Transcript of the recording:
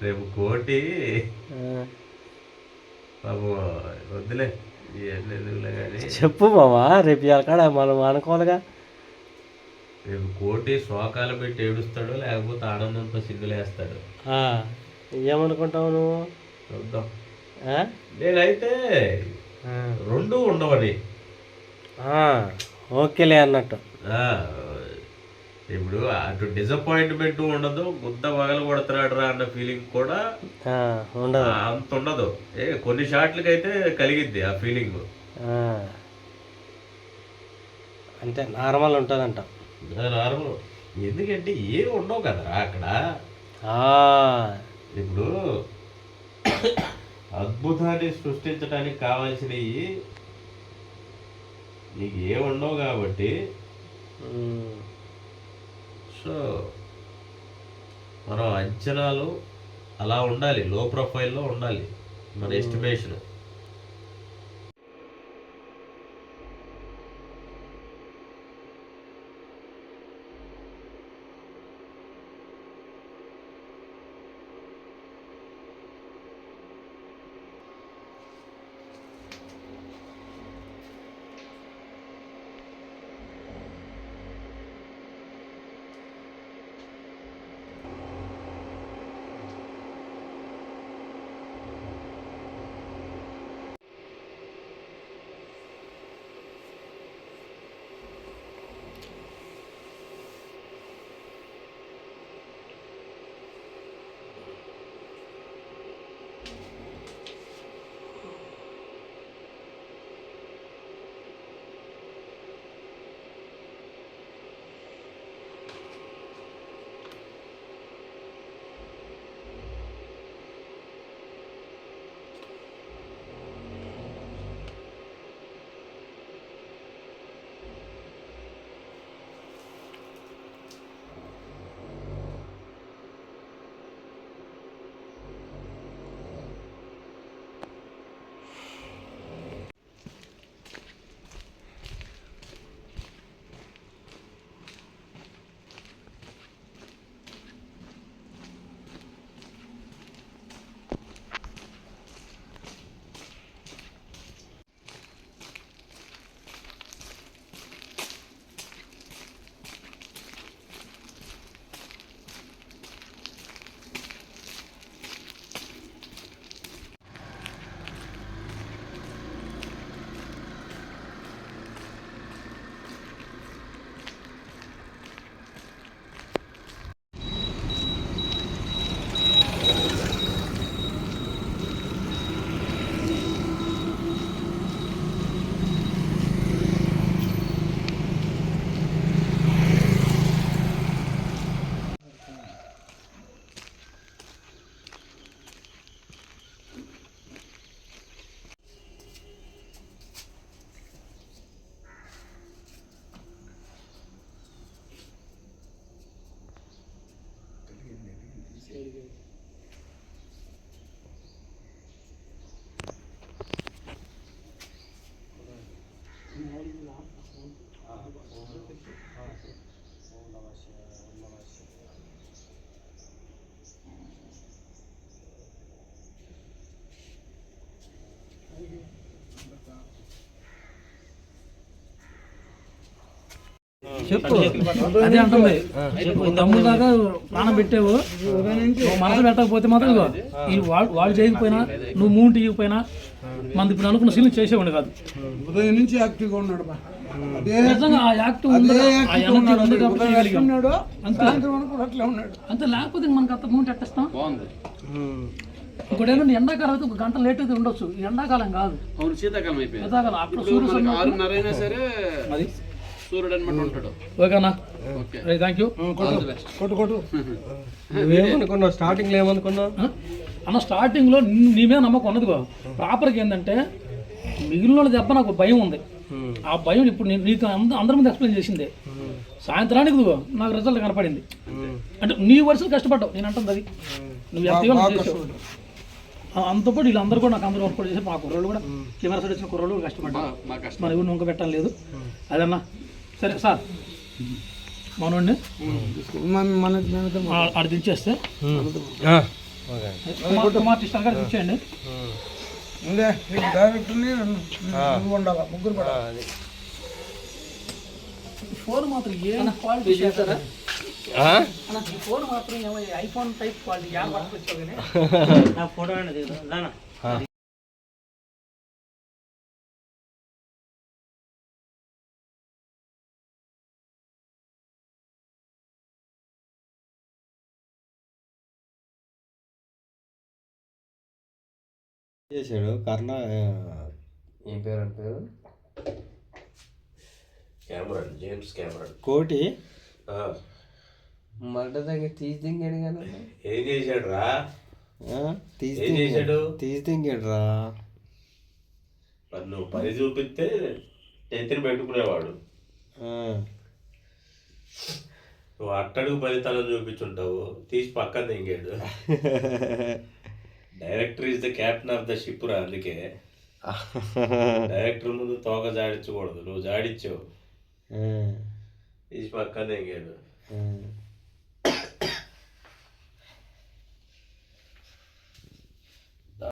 రేపు కోటి బాబు వద్దులే కానీ చెప్పు మామా రేపు కాడ మనం అనుకోవాలిగా. రేపు కోటి శోకాలు పెట్టి ఏడుస్తాడు, లేకపోతే ఆనందంతో సిగ్గులేస్తాడు. ఏమనుకుంటావు నువ్వు? చూద్దాం. నేనైతే రెండు ఉండవని ఓకేలే అన్నట్టు. ఇప్పుడు అటు డిసప్పాయింట్మెంట్ ఉండదు, గుద్ద పగలు కొడుతున్నాడు రా అన్న ఫీలింగ్ కూడా ఉండదు, అంత ఉండదు. కొన్ని షాట్లకైతే కలిగిద్ది ఆ ఫీలింగ్. అంటే నార్మల్ ఉంటుందంట. నార్మల్ ఎందుకంటే ఏమి ఉండవు కదరా అక్కడ. ఇప్పుడు అద్భుతాన్ని సృష్టించడానికి కావాల్సినవి నీకు ఏమి ఉండవు కాబట్టి. సో మనం అంచనాలు అలా ఉండాలి, లో ప్రొఫైల్లో ఉండాలి మన ఎస్టిమేషన్. చెప్పు, అదే అంటుంది. తమ్ముడు దాకా ప్రాణం పెట్టావు, మనసు పెట్టకపోతే మాత్రం వాళ్ళు చేయకపోయినా నువ్వు మూంటి ఇవ్వకపోయినా మన ఇప్పుడు అనుకున్న సీన్ చేసేవాడు కాదు. ఉదయం నుంచి యాక్టివ్గా ఉన్నాడు. నిజంగా ఆ యాక్టివ్ ఉంది అంతే, లేకపోతే మనకు అంత మూంటి ఎట్టేస్తాం. ఇంకోటి ఏంటంటే ఎండాకాలం అయితే ఒక గంట లేట్ అయితే ఉండొచ్చు, ఎండాకాలం కాదు. అవును, శీతాకాలం అయిపోయింది. శీతాకాలం అప్పుడు సూర్యుడు 6:30 అయినా సరే అది సూర్యుడు అనమాట ఉంటాడు. ఓకేనా, థ్యాంక్ యూ. నువ్వేమనుకున్నావు స్టార్టింగ్లో? ఏమనుకున్నావు అన్న? స్టార్టింగ్లో నీ మీద నమ్మకం ఉన్నదిగో. ప్రాపర్గా ఏంటంటే మిగిలిన దెబ్బ నాకు భయం ఉంది. ఆ భయం ఇప్పుడు నీకు అందరి మీద ఎక్స్ప్లెయిన్ చేసిందే. సాయంత్రానికి నాకు రిజల్ట్ కనపడింది. అంటే నీ వరుసలు కష్టపడ్డావు, నేను అంటుంది అది. నువ్వు ఎంత చేసావు అంతపాటు వీళ్ళందరూ కూడా నాకు అందరూ వర్క్ చేసి మా కుర్రోళ్ళు కూడా కెమెరా సైడ్ వచ్చిన కుర్రోళ్ళు కష్టపడ్డారు. మన ఎవరు నొంక పెట్టడం లేదు అదన్నా. సరే సార్, మనోడిని మనకి మేనతో ఆడ దించేస్తే ఓకే కుమార్ టిస్టర్ గారు దించేయండి. ఉందే డైరెక్టర్ని నువ్వు ఉండాలా, ముగ్గురు పడాలి. అది ఫోన్ మాత్రం ఏం క్వాలిటీ చేస్తారా ఆ? ఈ ఫోన్ మాత్రం ఏమో ఐఫోన్ టైప్ క్వాలిటీ యాడ్ పట్టుకొచ్చావు కానీ నా ఫోటో అనేది ఆ. చేశాడు కర్ణ ఏం పేరు అని పేరు కెమెరాన్, జేమ్స్ కెమెరాన్. కోటి ఆ, మడ్డ దగ్గర తీసి దింగాడు కానీ ఏం చేశాడు రా? తీసి ఏం చేశాడు? దింగాడు రా. మరి నువ్వు పని చూపిస్తే నెత్తిని పెట్టుకునేవాడు. నువ్వు అట్టడుగు ఫలితాలను చూపించుంటావు, తీసి పక్కన దింగాడు. Director is the captain of the ship రా. అందుకే డైరెక్టర్ ముందు తోక జాడించకూడదు, నువ్వు జాడించావు, తీసి పక్కన దింగాడు.